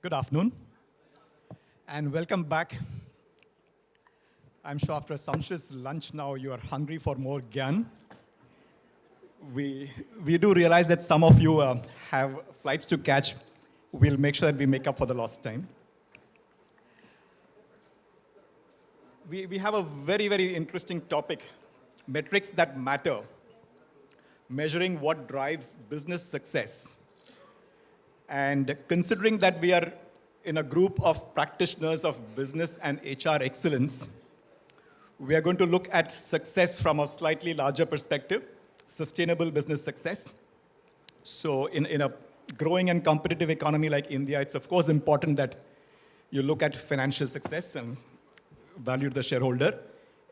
Good afternoon, and welcome back. I'm sure after a sumptuous lunch now, you are hungry for more gyan. We do realize that some of you have flights to catch. We'll make sure that we make up for the lost time. We have a very, very interesting topic, metrics that matter, measuring what drives business success. And considering that we are in a group of practitioners of business and HR excellence, we are going to look at success from a slightly larger perspective, sustainable business success. So in a growing and competitive economy like India, it's of course important that you look at financial success and value the shareholder,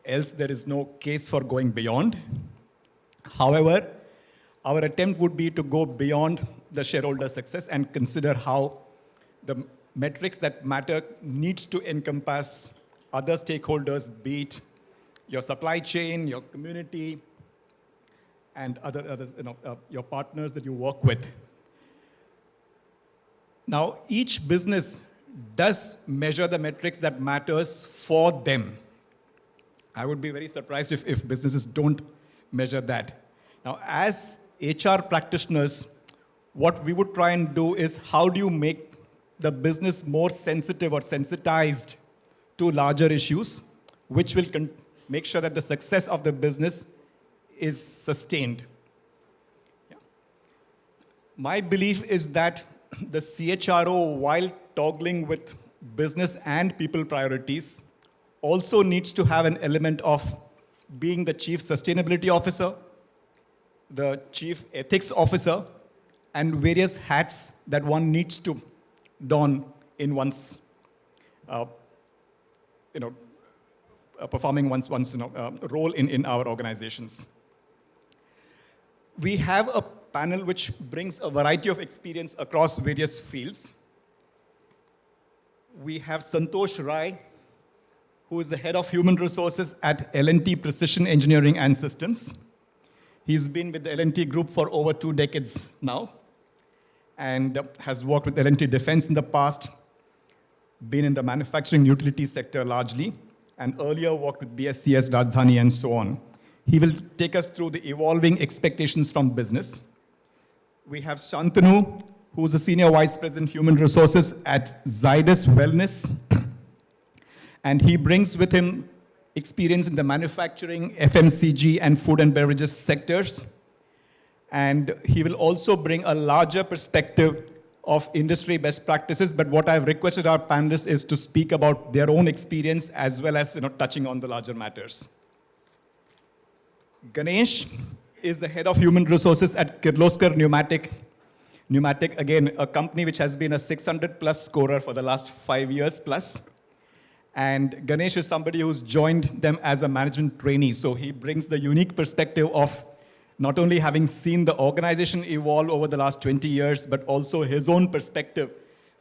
else there is no case for going beyond. However, our attempt would be to go beyond the shareholder success and consider how the metrics that matter needs to encompass other stakeholders, be it your supply chain, your community, and others, your partners that you work with. Now, each business does measure the metrics that matters for them. I would be very surprised if businesses don't measure that. Now, as HR practitioners, what we would try and do is how do you make the business more sensitive or sensitized to larger issues, which will make sure that the success of the business is sustained. Yeah. My belief is that the CHRO, while toggling with business and people priorities, also needs to have an element of being the chief sustainability officer, the chief ethics officer, and various hats that one needs to don in one's, performing one's role in our organizations. We have a panel which brings a variety of experience across various fields. We have Santosh Rai, who is the head of human resources at L&T Precision Engineering and Systems. He's been with the L&T Group for over 2 decades now, and has worked with L&T Defense in the past, been in the manufacturing utility sector largely, and earlier worked with BSCS, Rajdhani, and so on. He will take us through the evolving expectations from business. We have Shantanu, who's the Senior Vice President, Human Resources at Zydus Wellness, and he brings with him experience in the manufacturing, FMCG, and food and beverages sectors. And he will also bring a larger perspective of industry best practices, but what I've requested our panelists is to speak about their own experience as well as touching on the larger matters. Ganesh is the head of human resources at Kirloskar Pneumatic. Pneumatic, again, a company which has been a 600 plus scorer for the last 5 years plus. And Ganesh is somebody who's joined them as a management trainee, so he brings the unique perspective of not only having seen the organization evolve over the last 20 years, but also his own perspective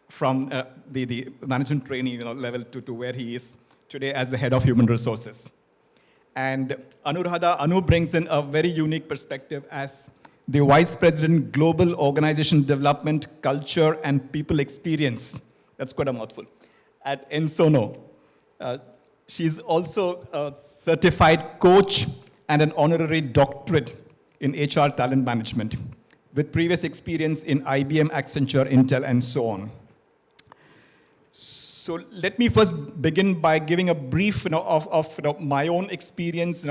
from the management trainee level to where he is today as the head of human resources. And Anu brings in a very unique perspective as the Vice President, Global Organization Development, Culture, and People Experience. That's quite a mouthful. At Ensono. She's also a certified coach and an honorary doctorate in HR talent management, with previous experience in IBM, Accenture, Intel, and so on. So let me first begin by giving a brief of my own experience.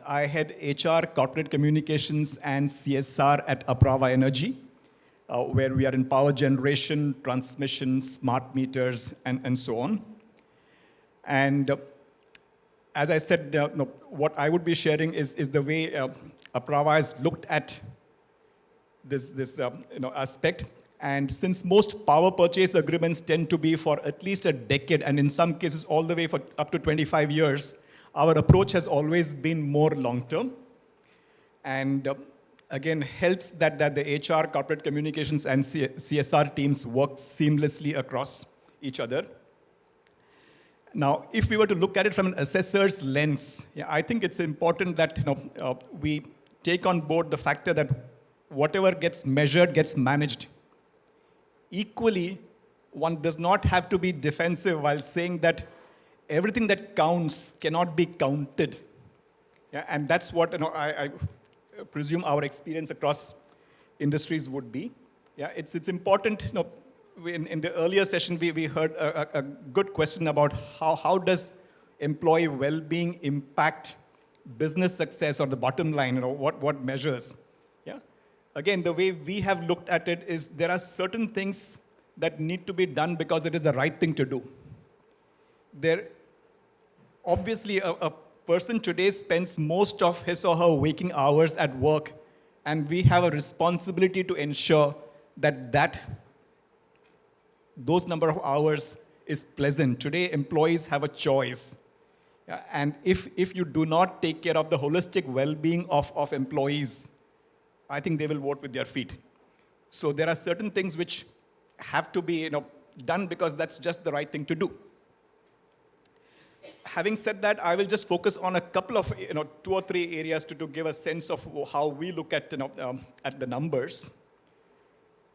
I had HR, corporate communications, and CSR at Apraava Energy, where we are in power generation, transmission, smart meters, and so on. And as I said, what I would be sharing is the way Apraava has looked at this aspect. And since most power purchase agreements tend to be for at least a decade, and in some cases all the way for up to 25 years, our approach has always been more long-term. And again, helps that the HR, corporate communications, and CSR teams work seamlessly across each other. Now, if we were to look at it from an assessor's lens, I think it's important that we take on board the factor that whatever gets measured gets managed. Equally, one does not have to be defensive while saying that everything that counts cannot be counted. Yeah, and that's what I presume our experience across industries would be. Yeah, it's important. In the earlier session, we heard a good question about how does employee well-being impact business success or the bottom line, what measures. Yeah. Again, the way we have looked at it is there are certain things that need to be done because it is the right thing to do. Obviously, a person today spends most of his or her waking hours at work, and we have a responsibility to ensure that those number of hours is pleasant. Today, employees have a choice. Yeah, and if you do not take care of the holistic well-being of employees, I think they will vote with their feet. So there are certain things which have to be done because that's just the right thing to do. Having said that, I will just focus on a couple of 2 or 3 areas to give a sense of how we look at at the numbers.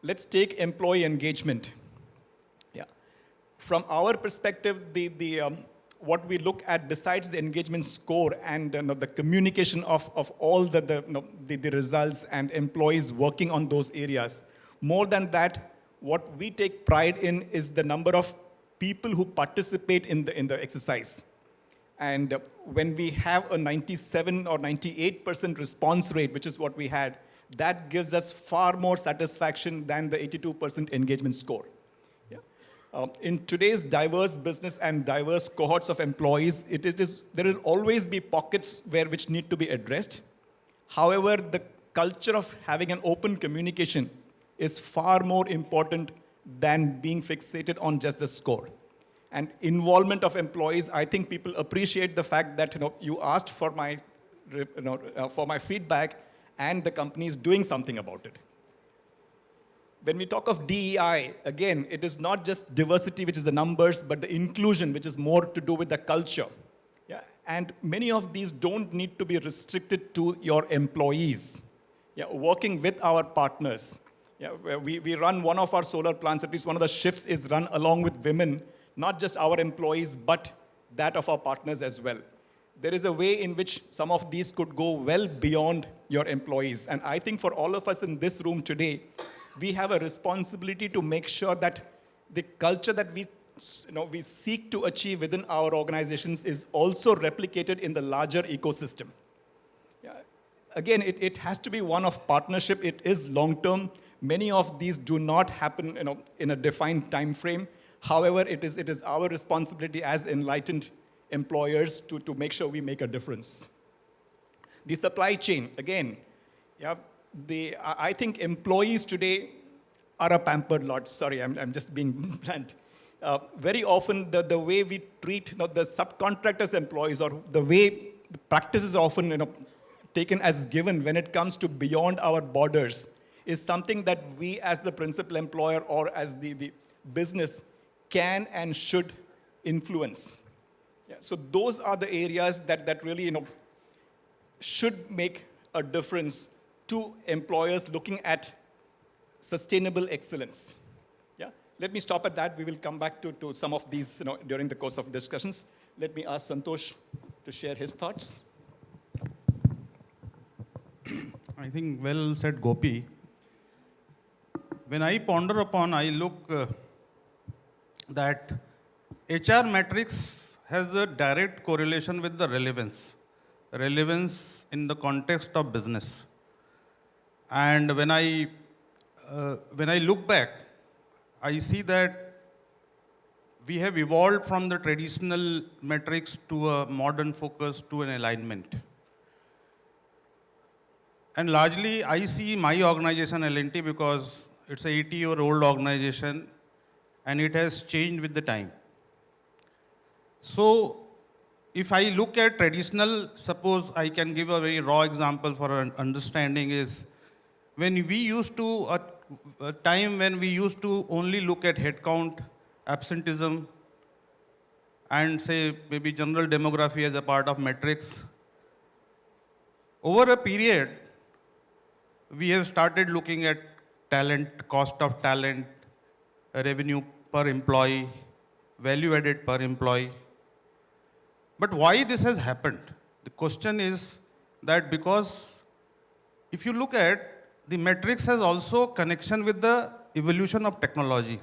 Let's take employee engagement. Yeah, from our perspective, what we look at besides the engagement score and the communication of all the results and employees working on those areas. More than that, what we take pride in is the number of people who participate in the exercise. And when we have a 97 or 98% response rate, which is what we had, that gives us far more satisfaction than the 82% engagement score. In today's diverse business and diverse cohorts of employees, there will always be pockets which need to be addressed. However, the culture of having an open communication is far more important than being fixated on just the score. And involvement of employees, I think people appreciate the fact that you asked for my feedback, and the company is doing something about it. When we talk of DEI, again, it is not just diversity, which is the numbers, but the inclusion, which is more to do with the culture. Yeah? And many of these don't need to be restricted to your employees. Yeah? Working with our partners. Yeah? We run one of our solar plants, at least one of the shifts is run along with women, not just our employees, but that of our partners as well. There is a way in which some of these could go well beyond your employees. And I think for all of us in this room today, we have a responsibility to make sure that the culture that we seek to achieve within our organizations is also replicated in the larger ecosystem. Yeah. Again, it has to be one of partnership. It is long-term. Many of these do not happen in a defined time frame. However, it is our responsibility as enlightened employers to make sure we make a difference. The supply chain, again, yeah, I think employees today are a pampered lot. Sorry, I'm just being blunt. Very often, the way we treat the subcontractors' employees, or the way the practice is often taken as given when it comes to beyond our borders, is something that we as the principal employer or as the business can and should influence. Yeah, so those are the areas that really should make a difference to employers looking at sustainable excellence. Yeah? Let me stop at that. We will come back to some of these during the course of discussions. Let me ask Santosh to share his thoughts. I think well said, Gopi. When I ponder upon, I look that HR metrics has a direct correlation with the relevance in the context of business. And when I look back, I see that we have evolved from the traditional metrics to a modern focus to an alignment. And largely, I see my organization, L&T, because it's an 80-year-old organization, and it has changed with the time. So if I look at traditional, suppose I can give a very raw example for an understanding is, when we used to, a time when we used to only look at headcount, absenteeism, and say maybe general demography as a part of metrics, over a period, we have started looking at talent, cost of talent, revenue per employee, value added per employee. But why this has happened? The question is that because if you look at the metrics has also connection with the evolution of technology.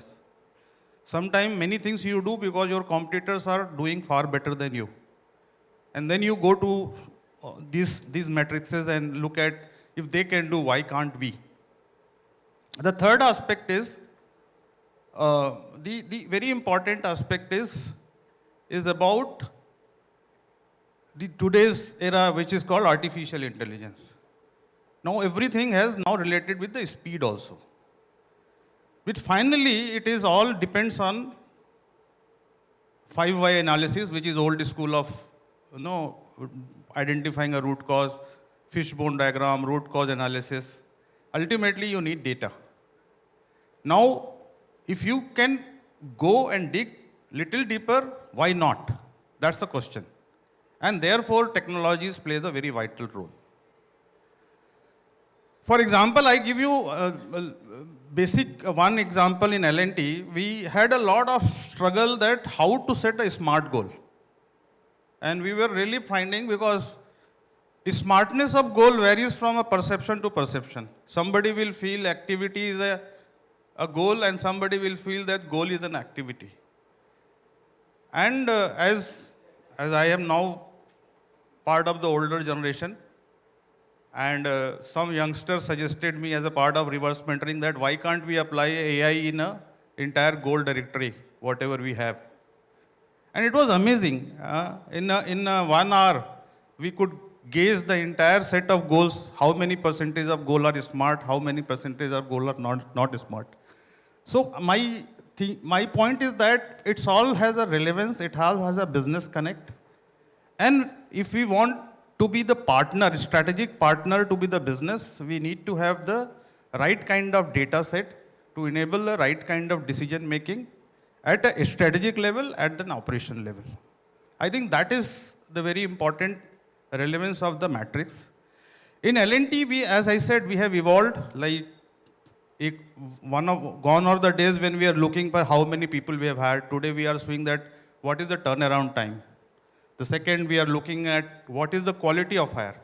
Sometimes many things you do because your competitors are doing far better than you. And then you go to these matrices and look at if they can do, why can't we? The third aspect is, the very important aspect is about the today's era, which is called artificial intelligence. Now everything has now related with the speed also. But finally, it is all depends on 5 why analysis, which is old school of, identifying a root cause, fishbone diagram, root cause analysis. Ultimately, you need data. Now, if you can go and dig little deeper, why not? That's the question. And therefore, technologies plays a very vital role. For example, I give you a basic one example in L&T. We had a lot of struggle that how to set a SMART goal. And we were really finding because smartness of goal varies from a perception to perception. Somebody will feel activity is a goal and somebody will feel that goal is an activity. And as I am now part of the older generation, and some youngsters suggested me as a part of reverse mentoring that why can't we apply AI in a entire goal directory, whatever we have. And it was amazing. In 1 hour, we could gauge the entire set of goals, how many percentage of goal are smart, how many percentage of goal are not smart. So my point is that it all has a relevance, it all has a business connect. And if we want to be the partner, strategic partner to be the business, we need to have the right kind of data set to enable the right kind of decision making at a strategic level, at an operation level. I think that is the very important relevance of the matrix. In L&T, we, as I said, we have evolved like gone are the days when we are looking for how many people we have hired. Today we are seeing that what is the turnaround time. The second, we are looking at what is the quality of hire.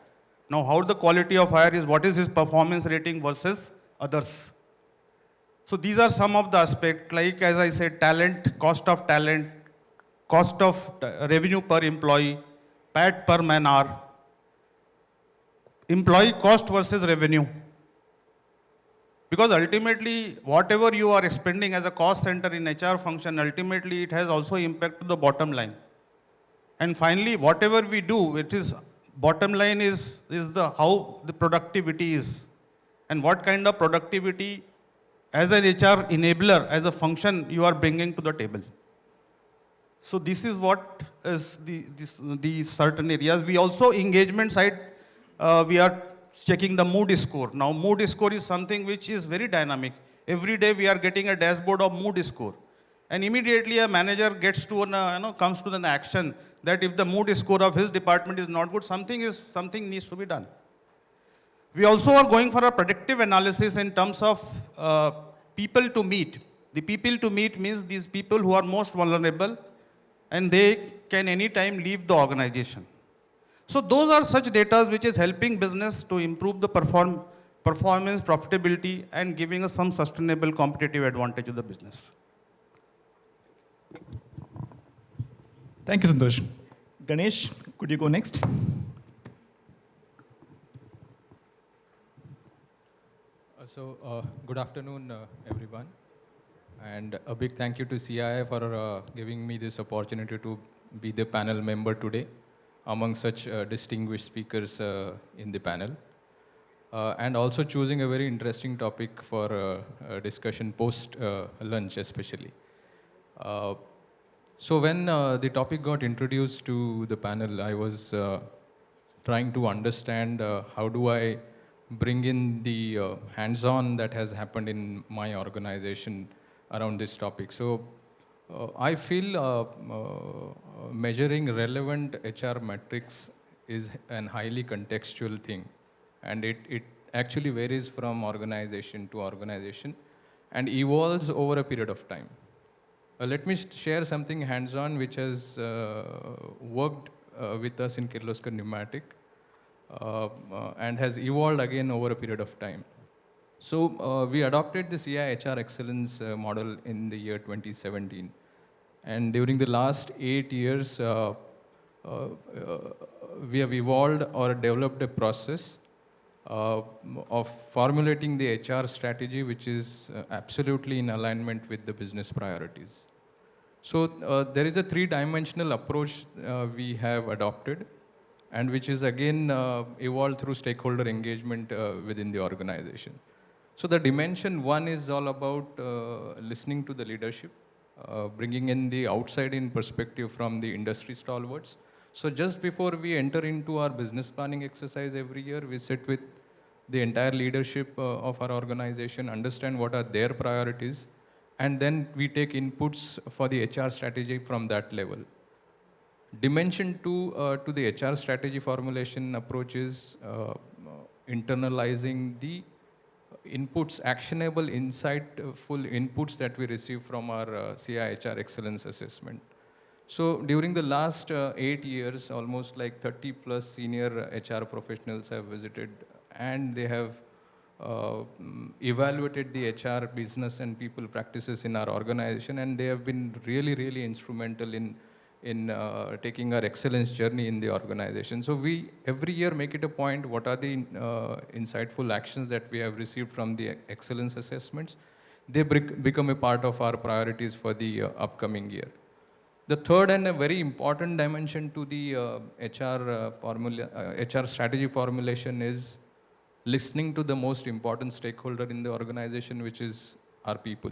Now, how the quality of hire is, what is his performance rating versus others. So these are some of the aspects, like as I said, cost of revenue per employee, PAT per man hour, employee cost versus revenue. Because ultimately, whatever you are expending as a cost center in HR function, ultimately it has also impact to the bottom line. And finally, whatever we do, it is bottom line is the how the productivity is, and what kind of productivity as an HR enabler, as a function you are bringing to the table. So this is what is the certain areas. We also engagement side, we are checking the mood score. Now mood score is something which is very dynamic. Every day we are getting a dashboard of mood score. And immediately a manager gets to comes to an action that if the mood score of his department is not good, something needs to be done. We also are going for a predictive analysis in terms of people to meet. The people to meet means these people who are most vulnerable and they can anytime leave the organization. So those are such data which is helping business to improve the performance, profitability, and giving us some sustainable competitive advantage to the business. Thank you, Santosh. Ganesh, could you go next? Good afternoon, everyone. And a big thank you to CII for giving me this opportunity to be the panel member today among such distinguished speakers in the panel. And also choosing a very interesting topic for discussion post-lunch especially. So when the topic got introduced to the panel, I was trying to understand how do I bring in the hands-on that has happened in my organization around this topic. So I feel measuring relevant HR metrics is an highly contextual thing. And it actually varies from organization to organization and evolves over a period of time. Let me share something hands-on which has worked with us in Kirloskar Pneumatic and has evolved again over a period of time. So we adopted the CI HR excellence model in the year 2017. And during the last 8 years, uh, we have evolved or developed a process uh, of formulating the HR strategy, which is absolutely in alignment with the business priorities. So there is a three-dimensional approach we have adopted, and which is again evolved through stakeholder engagement within the organization. So the dimension one is all about listening to the leadership, bringing in the outside-in perspective from the industry stalwarts. So just before we enter into our business planning exercise every year, we sit with the entire leadership of our organization, understand what are their priorities, and then we take inputs for the HR strategy from that level. Dimension two to the HR strategy formulation approach is internalizing the inputs, actionable, insightful inputs that we receive from our CIHR excellence assessment. So during the last 8 years, almost like 30 plus senior HR professionals have visited, and they have evaluated the HR business and people practices in our organization, and they have been really, really instrumental in taking our excellence journey in the organization. So we every year make it a point, what are the insightful actions that we have received from the excellence assessments. They become a part of our priorities for the upcoming year. The third and a very important dimension to the HR strategy formulation is listening to the most important stakeholder in the organization, which is our people.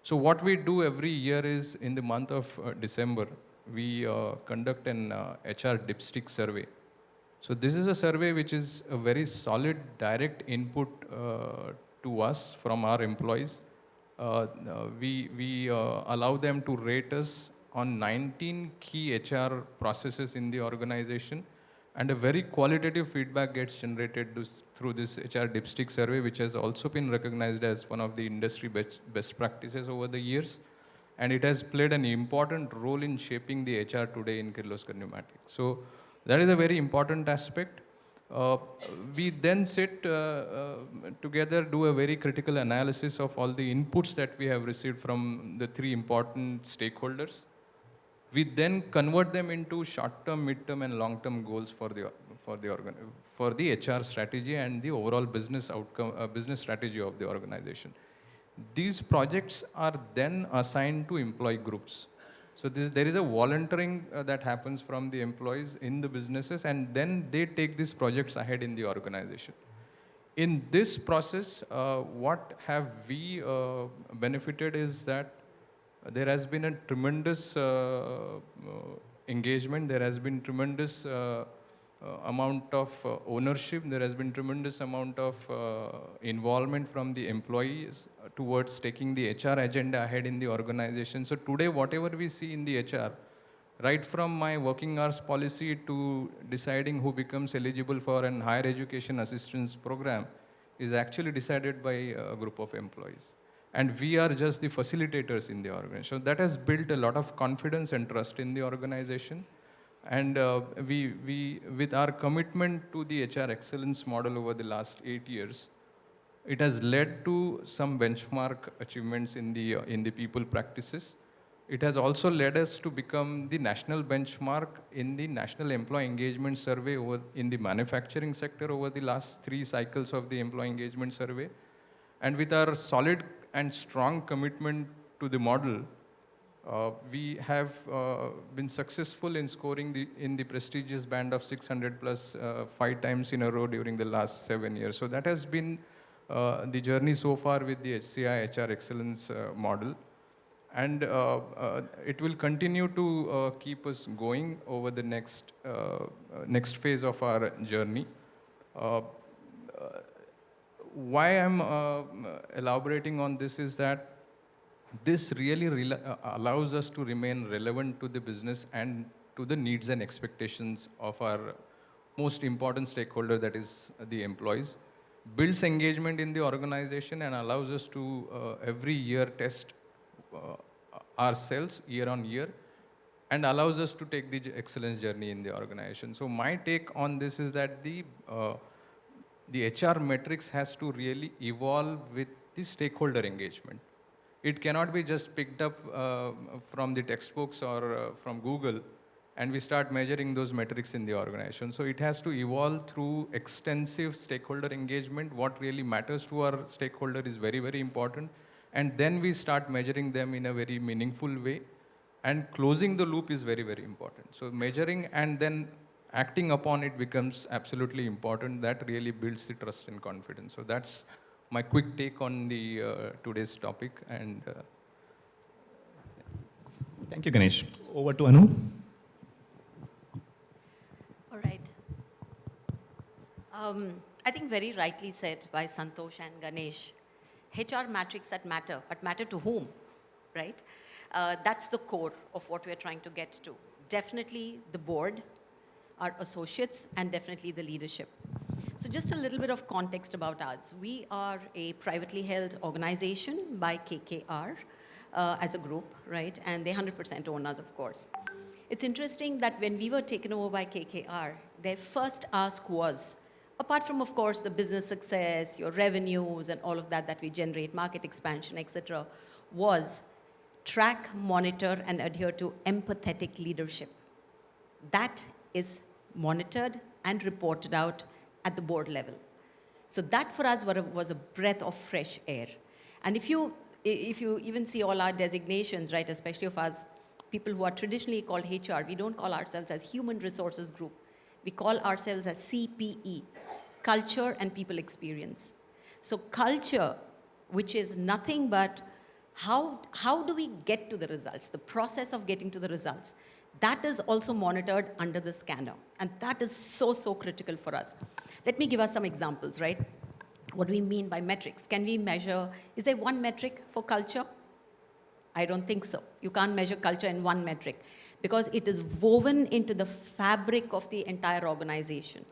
So what we do every year is, in the month of December, we conduct an HR dipstick survey. So this is a survey which is a very solid direct input to us from our employees. We allow them to rate us on 19 key HR processes in the organization, and a very qualitative feedback gets generated through this HR dipstick survey, which has also been recognized as one of the industry best practices over the years. And it has played an important role in shaping the HR today in Kirloskar Pneumatic. So that is a very important aspect. We then sit together, do a very critical analysis of all the inputs that we have received from the three important stakeholders. We then convert them into short-term, mid-term, and long-term goals for the HR strategy and the overall business outcome, business strategy of the organization. These projects are then assigned to employee groups. So there is a volunteering that happens from the employees in the businesses, and then they take these projects ahead in the organization. In this process, what have we benefited is that there has been a tremendous engagement, there has been tremendous amount of ownership, there has been tremendous amount of involvement from the employees towards taking the HR agenda ahead in the organization. So today, whatever we see in the HR, right from my working hours policy to deciding who becomes eligible for an higher education assistance program, is actually decided by a group of employees. And we are just the facilitators in the organization. So that has built a lot of confidence and trust in the organization. And with our commitment to the HR excellence model over the last 8 years, it has led to some benchmark achievements in the people practices. It has also led us to become the national benchmark in the National Employee Engagement Survey in the manufacturing sector over the last 3 cycles of the Employee Engagement Survey. And with our solid and strong commitment to the model, we have been successful in scoring in the prestigious band of 600 plus 5 times in a row during the last 7 years. So that has been the journey so far with the HCI HR excellence model. And it will continue to keep us going over the next phase of our journey. Why I'm elaborating on this is that this really allows us to remain relevant to the business and to the needs and expectations of our most important stakeholder, that is the employees, builds engagement in the organization and allows us to every year test ourselves year on year and allows us to take the excellence journey in the organization. So my take on this is that the HR metrics has to really evolve with the stakeholder engagement. It cannot be just picked up from the textbooks or from Google and we start measuring those metrics in the organization. So it has to evolve through extensive stakeholder engagement. What really matters to our stakeholder is very, very important. And then we start measuring them in a very meaningful way. And closing the loop is very, very important. So measuring and then acting upon it becomes absolutely important. That really builds the trust and confidence. So that's my quick take on the today's topic. And Thank you, Ganesh. Over to Anu. All right. I think very rightly said by Santosh and Ganesh. HR metrics that matter, but matter to whom, right? That's the core of what we're trying to get to. Definitely the board, our associates, and definitely the leadership. So just a little bit of context about us. We are a privately held organization by KKR as a group, right? And they 100% own us, of course. It's interesting that when we were taken over by KKR, their first ask was, apart from, of course, the business success, your revenues, and all of that that we generate, market expansion, etc., was track, monitor, and adhere to empathetic leadership. That is monitored and reported out at the board level. So that for us was a breath of fresh air. And if you even see all our designations, right, especially of us, people who are traditionally called HR, we don't call ourselves as Human Resources Group. We call ourselves as CPE, Culture and People Experience. So culture, which is nothing but how do we get to the results, the process of getting to the results, that is also monitored under the scanner. And that is so, so critical for us. Let me give us some examples, right? What do we mean by metrics? Can we measure, is there one metric for culture? I don't think so. You can't measure culture in one metric because it is woven into the fabric of the entire organization.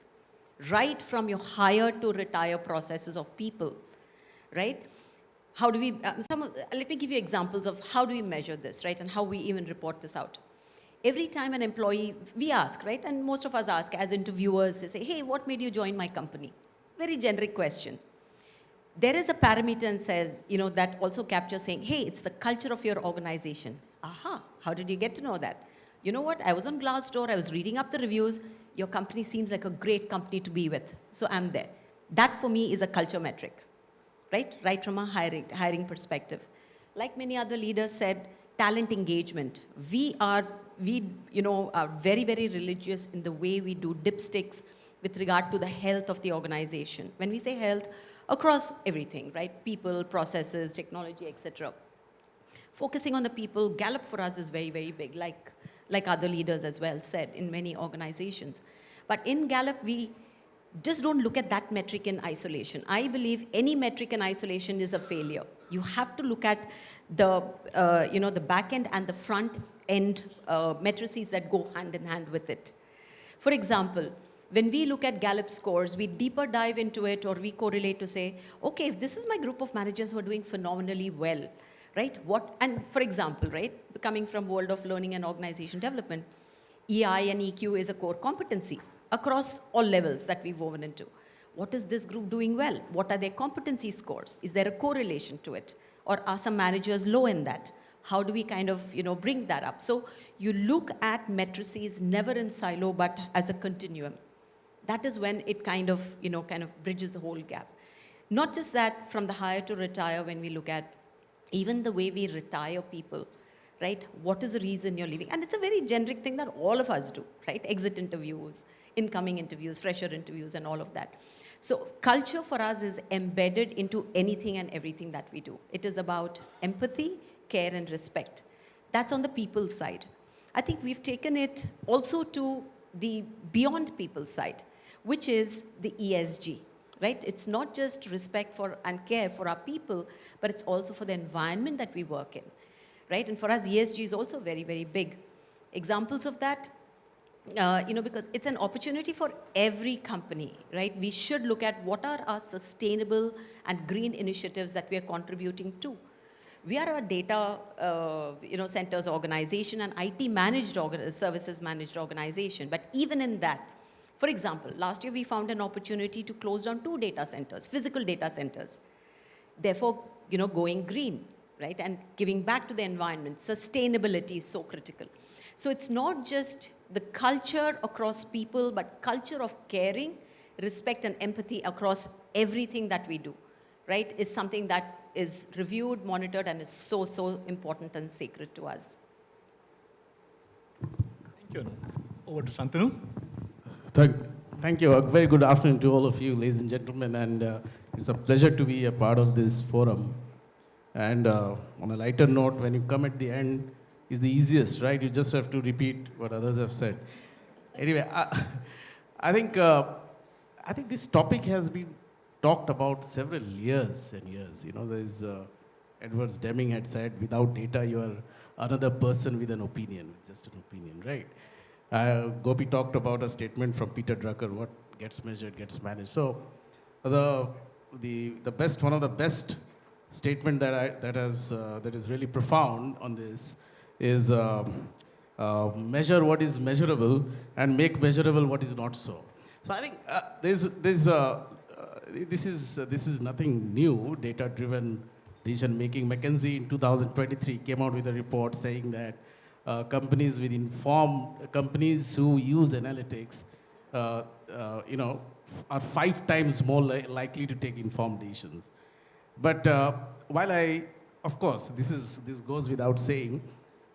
Right from your hire to retire processes of people, right? How do we, let me give you examples of how do we measure this, right? And how we even report this out. Every time an employee, we ask, right? And most of us ask as interviewers, they say, hey, what made you join my company? Very generic question. There is a parameter and says, that also captures saying, hey, it's the culture of your organization. Aha, how did you get to know that? You know what? I was on Glassdoor, I was reading up the reviews. Your company seems like a great company to be with. So I'm there. That for me is a culture metric, right? Right from a hiring perspective. Like many other leaders said, talent engagement. We are very, very religious in the way we do dipsticks with regard to the health of the organization. When we say health, across everything, right? People, processes, technology, etc. Focusing on the people, Gallup for us is very, very big, like other leaders as well said in many organizations. But in Gallup, we just don't look at that metric in isolation. I believe any metric in isolation is a failure. You have to look at the, the back end and the front end matrices that go hand in hand with it. For example, when we look at Gallup scores, we deeper dive into it or we correlate to say, okay, if this is my group of managers who are doing phenomenally well, right? And for example, right, coming from world of learning and organization development, EI and EQ is a core competency across all levels that we've woven into. What is this group doing well? What are their competency scores? Is there a correlation to it? Or are some managers low in that? How do we kind of, bring that up? So you look at matrices never in silo, but as a continuum. That is when it kind of bridges the whole gap. Not just that, from the hire to retire, when we look at even the way we retire people, right? What is the reason you're leaving? And it's a very generic thing that all of us do, right? Exit interviews, incoming interviews, fresher interviews, and all of that. So culture for us is embedded into anything and everything that we do. It is about empathy, care, and respect. That's on the people side. I think we've taken it also to the beyond people side, which is the ESG, right? It's not just respect for and care for our people, but it's also for the environment that we work in, right? And for us, ESG is also very, very big. Examples of that, because it's an opportunity for every company, right? We should look at what are our sustainable and green initiatives that we are contributing to. We are a data centers organization and IT managed services managed organization. But even in that, for example, last year we found an opportunity to close down 2 data centers, physical data centers. Therefore, going green, right? And giving back to the environment. Sustainability is so critical. So it's not just the culture across people, but culture of caring, respect and empathy across everything that we do, right? Is something that is reviewed, monitored, and is so, so important and sacred to us. Thank you. Over to Shantanu. Thank you. A very good afternoon to all of you, ladies and gentlemen, and it's a pleasure to be a part of this forum. And on a lighter note, when you come at the end, is the easiest, right? You just have to repeat what others have said. Anyway, I think this topic has been talked about several years and years. There's Edwards Deming had said, without data, you are another person with an opinion, just an opinion, right? Gopi talked about a statement from Peter Drucker, what gets measured gets managed. So one of the best statement that is really profound on this is measure what is measurable and make measurable what is not so. So I think this is nothing new, data-driven decision-making. McKinsey in 2023 came out with a report saying that companies who use analytics, are 5 times more likely to take informed decisions. But of course, this goes without saying,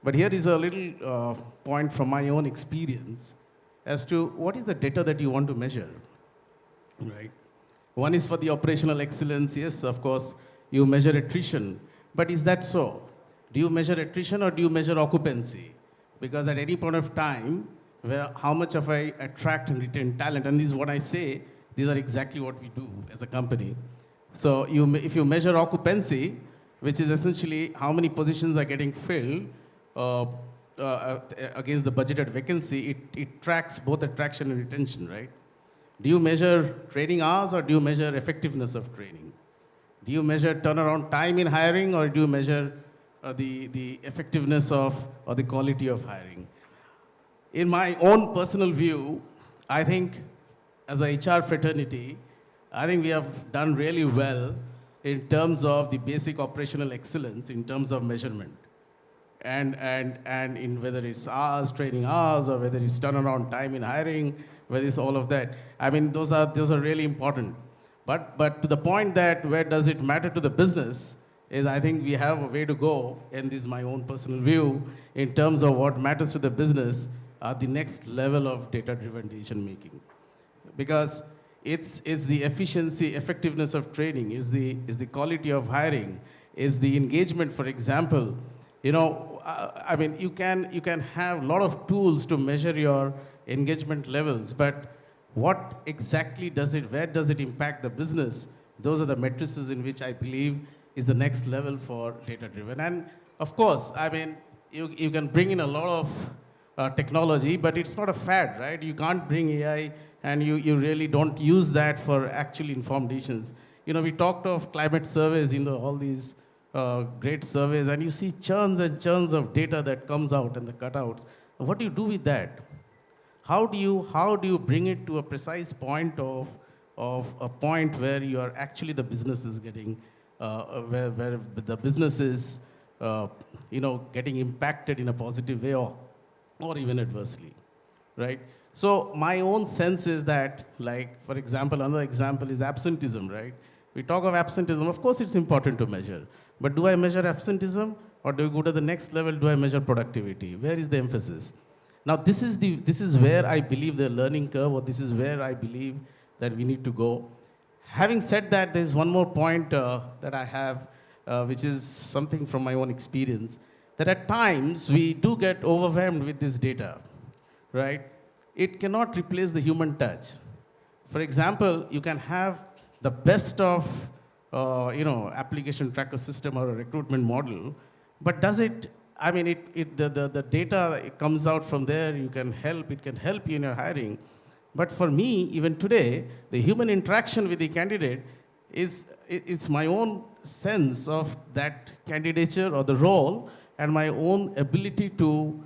but here is a little point from my own experience as to what is the data that you want to measure, right? One is for the operational excellence. Yes, of course, you measure attrition, but is that so? Do you measure attrition or do you measure occupancy? Because at any point of time, how much of I attract and retain talent, and this is what I say, these are exactly what we do as a company. So if you measure occupancy, which is essentially how many positions are getting filled against the budgeted vacancy, it tracks both attraction and retention, right? Do you measure training hours or do you measure effectiveness of training? Do you measure turnaround time in hiring or do you measure the effectiveness or the quality of hiring? In my own personal view, I think as a HR fraternity, I think we have done really well in terms of the basic operational excellence, in terms of measurement. And in whether it's hours, training hours, or whether it's turnaround time in hiring, whether it's all of that. I mean, those are really important. But to the point that where does it matter to the business is I think we have a way to go, and this is my own personal view, in terms of what matters to the business are the next level of data-driven decision making. Because it's the efficiency, effectiveness of training, is the quality of hiring, is the engagement, for example. I mean, you can have a lot of tools to measure your engagement levels, but what exactly where does it impact the business? Those are the matrices in which I believe is the next level for data-driven. And of course, I mean, you can bring in a lot of technology, but it's not a fad, right? You can't bring AI and you really don't use that for actually informed decisions. We talked of climate surveys, all these great surveys, and you see churns and churns of data that comes out and the cutouts. What do you do with that? How do you bring it to a precise point of a point where you are actually the business is getting, where the business is, getting impacted in a positive way or even adversely, right? So my own sense is that, like, for example, another example is absenteeism, right? We talk of absenteeism. Of course, it's important to measure. But do I measure absenteeism or do I go to the next level? Do I measure productivity? Where is the emphasis? Now, this is where I believe the learning curve, or this is where I believe that we need to go. Having said that, there's one more point that I have, which is something from my own experience, that at times we do get overwhelmed with this data, right? It cannot replace the human touch. For example, you can have the best of, application tracker system or a recruitment model, but does it? I mean, the data comes out from there. It can help you in your hiring. But for me, even today, the human interaction with the candidate it's my own sense of that candidature or the role and my own ability to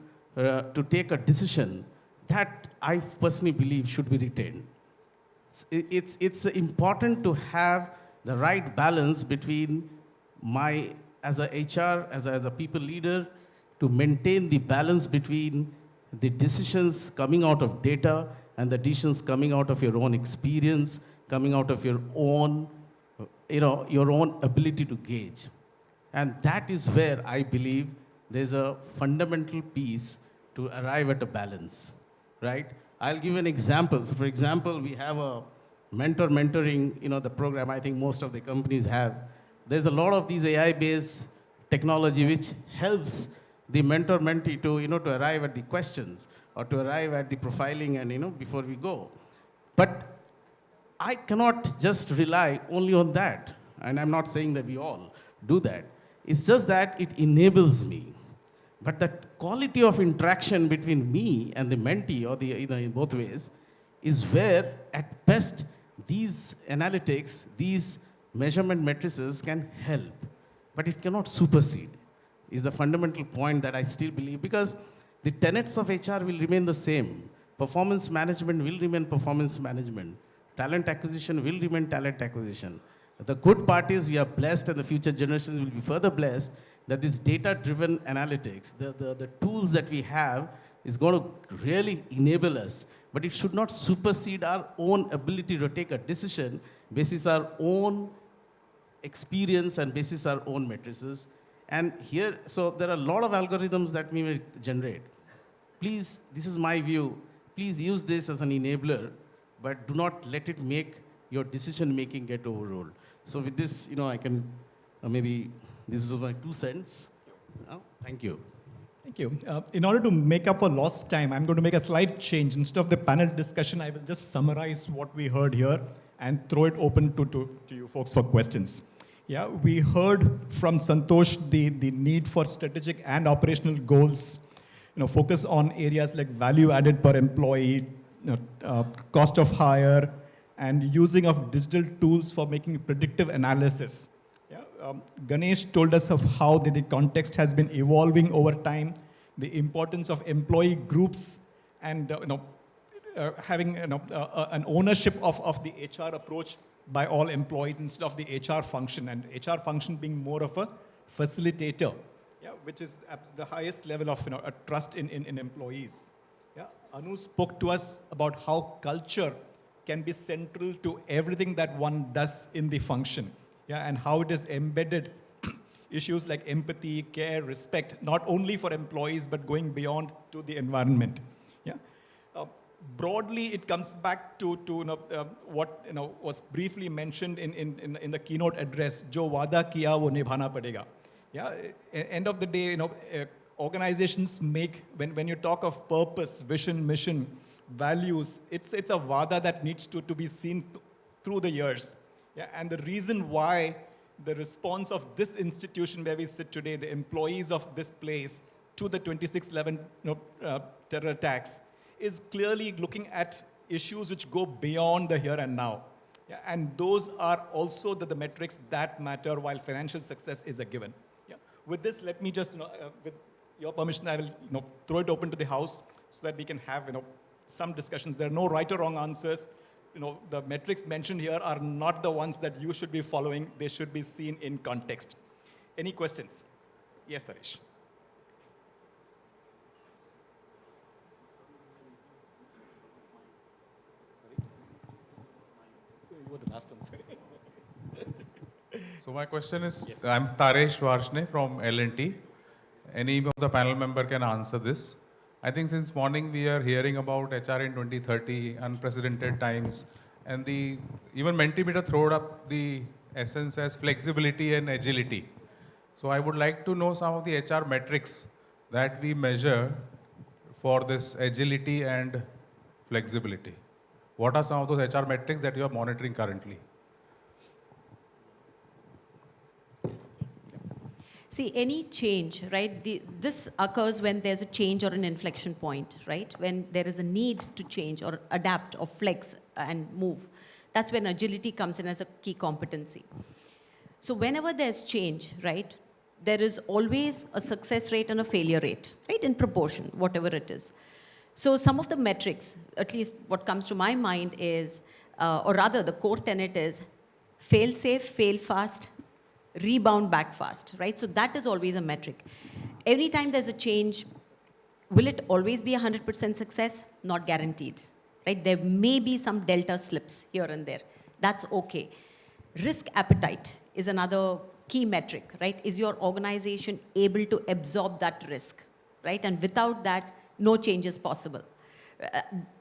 take a decision, that I personally believe should be retained. It's important to have the right balance between my, as a HR, as a people leader, to maintain the balance between the decisions coming out of data and the decisions coming out of your own experience, coming out of your own, your own ability to gauge. And that is where I believe there's a fundamental piece to arrive at a balance, right? I'll give an example. So for example, we have a mentoring, the program I think most of the companies have. There's a lot of these AI-based technology which helps the mentor-mentee to arrive at the questions or to arrive at the profiling and, before we go. But I cannot just rely only on that. And I'm not saying that we all do that. It's just that it enables me. But that quality of interaction between me and the mentee, or in both ways, is where, at best, these analytics, these measurement matrices can help. But it cannot supersede, is the fundamental point that I still believe, because the tenets of HR will remain the same. Performance management will remain performance management. Talent acquisition will remain talent acquisition. The good part is we are blessed, and the future generations will be further blessed, that this data-driven analytics, the tools that we have, is going to really enable us. But it should not supersede our own ability to take a decision basis our own experience and basis our own matrices. And here, so there are a lot of algorithms that we may generate. Please, this is my view, please use this as an enabler, but do not let it make your decision-making get overruled. So with this, I can maybe, this is my 2 cents. Thank you. Thank you. In order to make up for lost time, I'm going to make a slight change. Instead of the panel discussion, I will just summarize what we heard here and throw it open to you folks for questions. Yeah, we heard from Santosh the need for strategic and operational goals, focus on areas like value added per employee, cost of hire, and using of digital tools for making predictive analysis. Yeah, Ganesh told us of how the context has been evolving over time, the importance of employee groups, and having an ownership of the HR approach by all employees instead of the HR function, and HR function being more of a facilitator, yeah, which is at the highest level of a trust in employees. Yeah, Anu spoke to us about how culture can be central to everything that one does in the function, yeah, and how it is embedded issues like empathy, care, respect, not only for employees, but going beyond to the environment. Yeah. Broadly, it comes back to what was briefly mentioned in the keynote address, Jo wada kiya wo nibhana padega. Yeah, end of the day, organizations make, when you talk of purpose, vision, mission, values, it's a vada that needs to be seen through the years. Yeah, and the reason why the response of this institution where we sit today, the employees of this place, to the 26/11 terror attacks, is clearly looking at issues which go beyond the here and now. Yeah, and those are also the metrics that matter, while financial success is a given. Yeah. With this, let me just, with your permission, I will throw it open to the House so that we can have some discussions. There are no right or wrong answers. The metrics mentioned here are not the ones that you should be following. They should be seen in context. Any questions? Yes, Harish. So my question is, yes. I'm Taresh Varshne from L&T. Any of the panel member can answer this. I think since morning we are hearing about HR in 2030, unprecedented times, and even Mentimeter throwed up the essence as flexibility and agility. So I would like to know some of the HR metrics that we measure for this agility and flexibility. What are some of those HR metrics that you are monitoring currently? See, any change, right? This occurs when there's a change or an inflection point, right? When there is a need to change or adapt or flex and move. That's when agility comes in as a key competency. So whenever there's change, right, there is always a success rate and a failure rate, right, in proportion, whatever it is. So some of the metrics, at least what comes to my mind is, or rather the core tenet is, fail safe, fail fast, rebound back fast, right? So that is always a metric. Every time there's a change, will it always be 100% success? Not guaranteed, right? There may be some delta slips here and there. That's okay. Risk appetite is another key metric, right? Is your organization able to absorb that risk, right? And without that, no change is possible.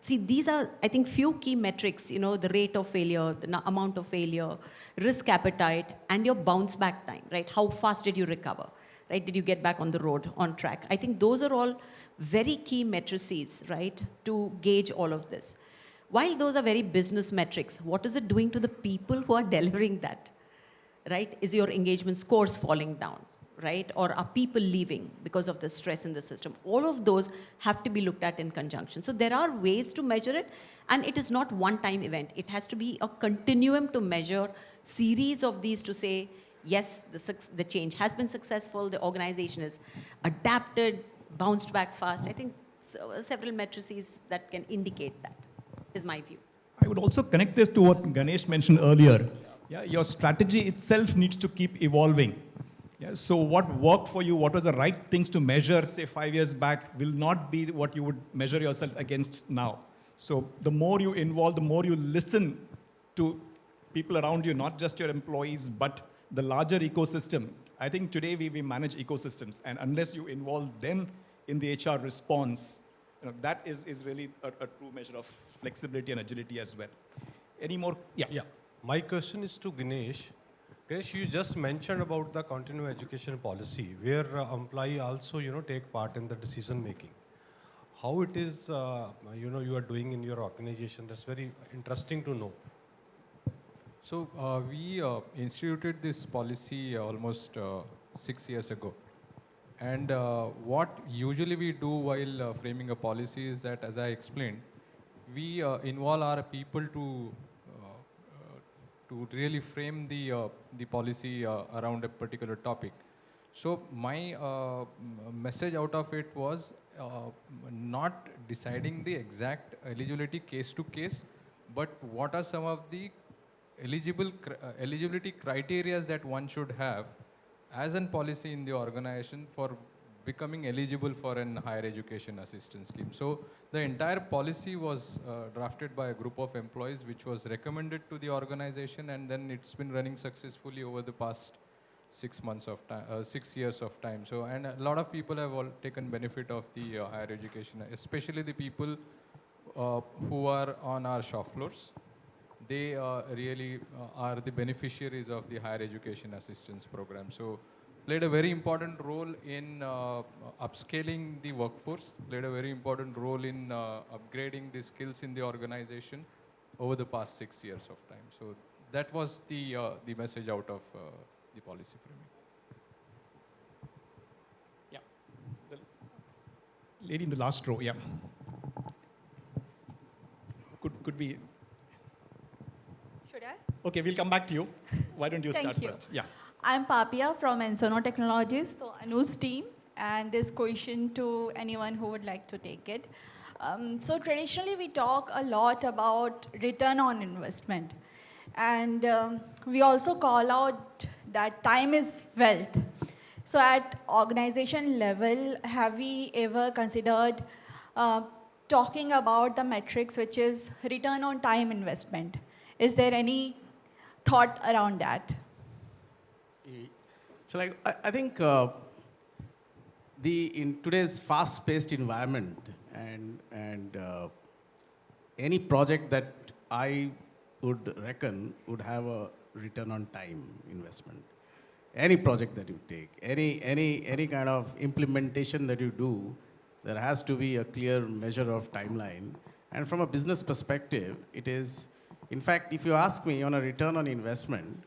See, these are, I think, few key metrics, you know, the rate of failure, the amount of failure, risk appetite, and your bounce back time, right? How fast did you recover, right? Did you get back on the road, on track? I think those are all very key matrices, right, to gauge all of this. While those are very business metrics, what is it doing to the people who are delivering that, right? Is your engagement scores falling down? Right? Or are people leaving because of the stress in the system? All of those have to be looked at in conjunction. So there are ways to measure it, and it is not one-time event. It has to be a continuum to measure series of these to say, yes, the change has been successful, the organization is adapted, bounced back fast. I think several matrices that can indicate that is my view. I would also connect this to what Ganesh mentioned earlier. Yeah, your strategy itself needs to keep evolving. Yeah, so what worked for you, what was the right things to measure, say 5 years back, will not be what you would measure yourself against now. So the more you involve, the more you listen to people around you, not just your employees, but the larger ecosystem. I think today we manage ecosystems, and unless you involve them in the HR response, you know, that is really a true measure of flexibility and agility as well. Any more? Yeah. Yeah. My question is to Ganesh. Ganesh, you just mentioned about the continuing education policy, where employee also, take part in the decision making. How it is, you are doing in your organization? That's very interesting to know. So we instituted this policy almost 6 years ago. And what usually we do while framing a policy is that, as I explained, we involve our people to really frame the policy around a particular topic. So my message out of it was not deciding the exact eligibility case to case, but what are some of the eligibility criteria that one should have as a policy in the organization for becoming eligible for an higher education assistance scheme. So the entire policy was drafted by a group of employees, which was recommended to the organization, and then it's been running successfully over the past 6 months of time, 6 years of time. So, and a lot of people have all taken benefit of the higher education, especially the people who are on our shop floors. They really are the beneficiaries of the higher education assistance program. So played a very important role in upscaling the workforce, played a very important role in upgrading the skills in the organization over the past 6 years of time. So that was the message out of the policy framing. Yeah. The lady in the last row, yeah. Could we? Should I? Okay, we'll come back to you. Why don't you Thank start you. first? Yeah. I'm Papia from Ensono Technologies, so Anu's team, and this question to anyone who would like to take it. So traditionally, we talk a lot about return on investment, and we also call out that time is wealth. So at organization level, have we ever considered talking about the metrics, which is return on time investment? Is there any thought around that? So I think in today's fast-paced environment, and any project that I would reckon would have a return on time investment. Any project that you take, any kind of implementation that you do, there has to be a clear measure of timeline. And from a business perspective, it is, in fact, if you ask me on a return on investment,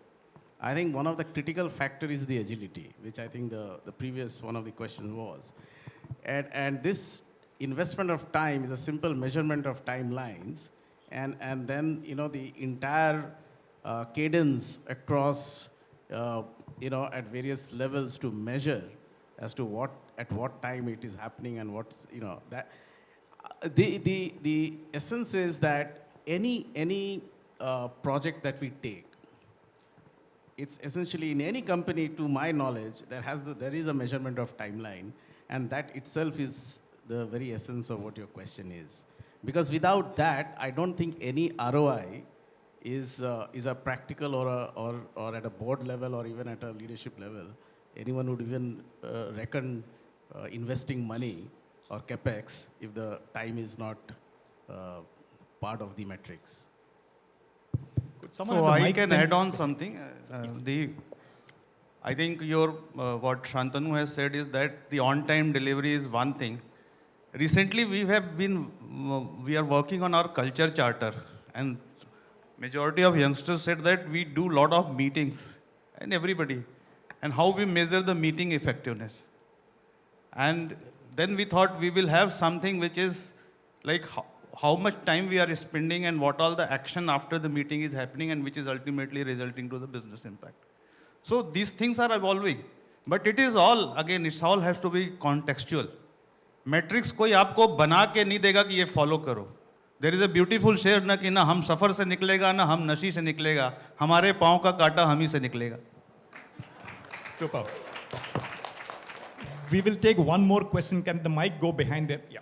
I think one of the critical factors is the agility, which I think the previous one of the questions was. And this investment of time is a simple measurement of timelines, and then the entire cadence across at various levels to measure as to at what time it is happening and what's, that. The essence is that any project that we take, it's essentially in any company, to my knowledge, there is a measurement of timeline, and that itself is the very essence of what your question is. Because without that, I don't think any ROI is a practical or at a board level or even at a leadership level, anyone would even reckon investing money or capex if the time is not part of the metrics. Could someone So have the I mics can and- add on something. I think what Shantanu has said is that the on-time delivery is one thing. Recently, we are working on our culture charter, and majority of youngsters said that we do lot of meetings, and everybody, and how we measure the meeting effectiveness. And then we thought we will have something which is like how much time we are spending and what all the action after the meeting is happening, and which is ultimately resulting to the business impact. So these things are evolving, but it is all, again, it all has to be contextual. Metrics कोई आपको बना के नहीं देगा कि ये follow करो. There is a beautiful share ना कि ना हम सफर से निकलेगा ना हम नशी से निकलेगा, हमारे पाँव का काटा हम ही से निकलेगा. Super. We will take one more question. Can the mic go behind there? Yeah.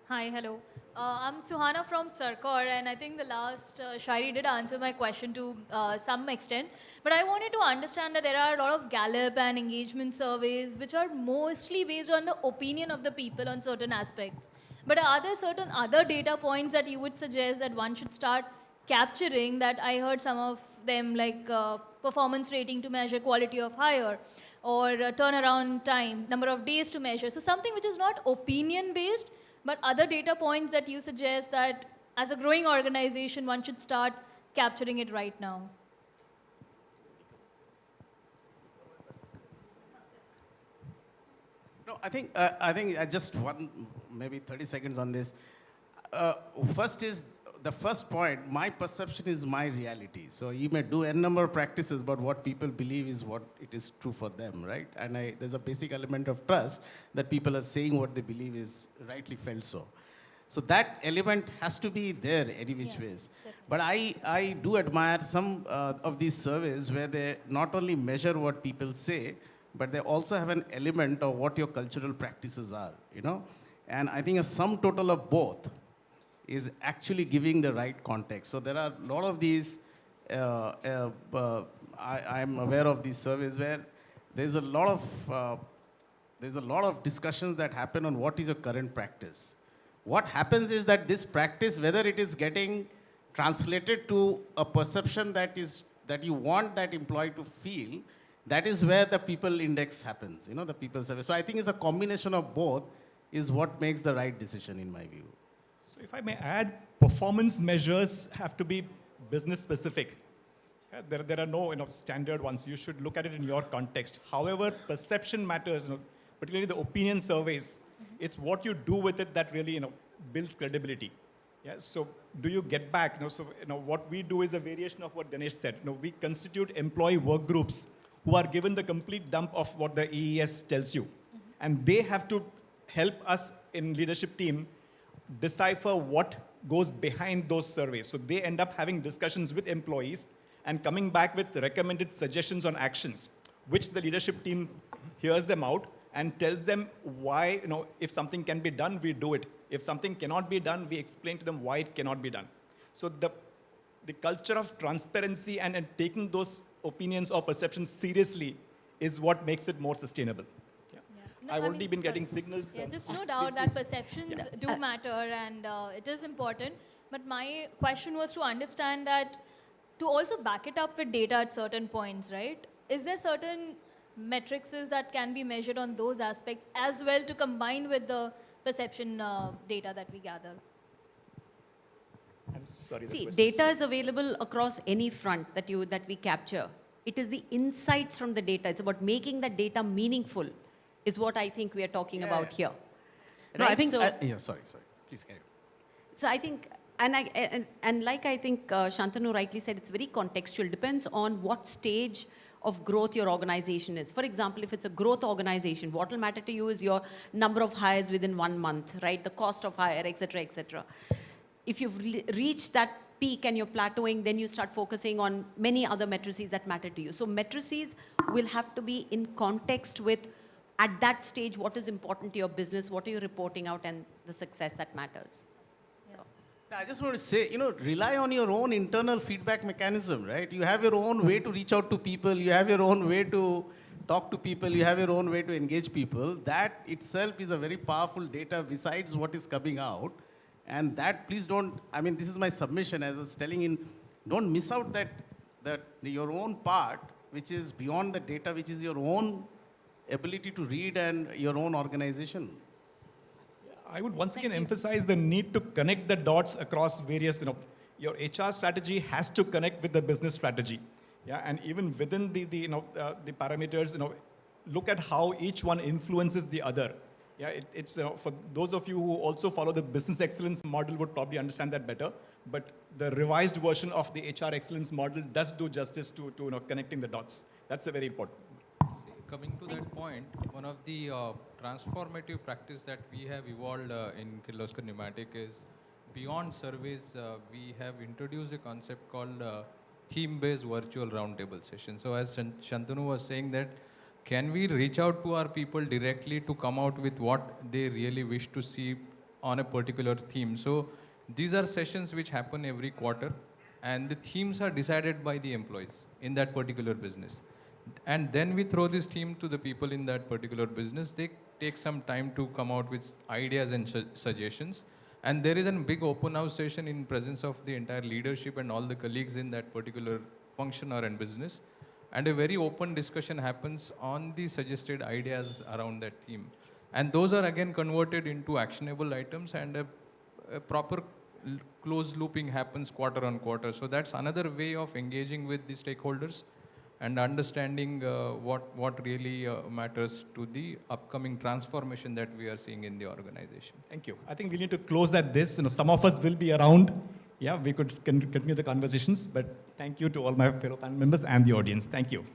Hi, hello. I'm Suhana from Sarkar, and I think the last Shairi did answer my question to some extent. But I wanted to understand that there are a lot of Gallup and engagement surveys which are mostly based on the opinion of the people on certain aspects. But are there certain other data points that you would suggest that one should start capturing? That I heard some of them, like performance rating to measure quality of hire, or turnaround time, number of days to measure. So something which is not opinion based, but other data points that you suggest that as a growing organization, one should start capturing it right now. No, I think just maybe 30 seconds on this. First is, the first point, my perception is my reality. So you may do n number of practices, but what people believe is what it is true for them, right? And there's a basic element of trust that people are saying what they believe is rightly felt so. So that element has to be there any which ways. But I do admire some of these surveys where they not only measure what people say, but they also have an element of what your cultural practices are, And I think a sum total of both is actually giving the right context. So there are a lot of these, I'm aware of these surveys where there's a lot of discussions that happen on what is your current practice. What happens is that this practice, whether it is getting translated to a perception that you want that employee to feel, that is where the people index happens, the people survey. So I think it's a combination of both is what makes the right decision in my view. So if I may add, performance measures have to be business specific. There are no standard ones. You should look at it in your context. However, perception matters, particularly the opinion surveys. It's what you do with it that really builds credibility. Yeah, so do you get back? What we do is a variation of what Ganesh said. We constitute employee work groups who are given the complete dump of what the EES tells you. And they have to help us in leadership team decipher what goes behind those surveys. So they end up having discussions with employees and coming back with recommended suggestions on actions, which the leadership team hears them out and tells them why, if something can be done, we do it. If something cannot be done, we explain to them why it cannot be done. So the culture of transparency and taking those opinions or perceptions seriously is what makes it more sustainable. No, I've I already mean, been getting sorry. signals. Yeah, just no doubt that perceptions do matter, and it is important. But my question was to understand that to also back it up with data at certain points, right? Is there certain metrics that can be measured on those aspects as well to combine with the perception data that we gather? I'm sorry. See, data is available across any front that we capture. It is the insights from the data. It's about making that data meaningful, is what I think we are talking about here. No, Right? I think, So- sorry. Please carry on. So I think, and like I think Shantanu rightly said, it's very contextual. Depends on what stage of growth your organization is. For example, if it's a growth organization, what will matter to you is your number of hires within 1 month, right? The cost of hire, et cetera, et cetera. If you've reached that peak and you're plateauing, then you start focusing on many other matrices that matter to you. So matrices will have to be in context with, at that stage, what is important to your business, what are you reporting out, and the success that matters. So. I just want to say, rely on your own internal feedback mechanism, right? You have your own way to reach out to people. You have your own way to talk to people. You have your own way to engage people. That itself is a very powerful data besides what is coming out. And that, please don't, this is my submission, as I was telling don't miss out that your own part, which is beyond the data, which is your own ability to read and your own organization. I would once again emphasize the need to connect the dots across various, your HR strategy has to connect with the business strategy. Yeah, and even within the parameters, look at how each one influences the other. Yeah, it's for those of you who also follow the business excellence model would probably understand that better. But the revised version of the HR excellence model does do justice to connecting the dots. That's a very important. Coming to that point, one of the transformative practice that we have evolved in Kirloskar Pneumatic is beyond surveys, we have introduced a concept called theme-based virtual roundtable session. So as Shantanu was saying that, can we reach out to our people directly to come out with what they really wish to see on a particular theme? So these are sessions which happen every quarter, and the themes are decided by the employees in that particular business. And then we throw this theme to the people in that particular business. They take some time to come out with ideas and suggestions. And there is a big open house session in presence of the entire leadership and all the colleagues in that particular function or in business. And a very open discussion happens on the suggested ideas around that theme. And those are again converted into actionable items, and a proper closed looping happens quarter on quarter. So that's another way of engaging with the stakeholders and understanding what really matters to the upcoming transformation that we are seeing in the organization. Thank you. I think we need to close at this. Some of us will be around. Yeah, we could continue the conversations, but thank you to all my fellow panel members and the audience. Thank you.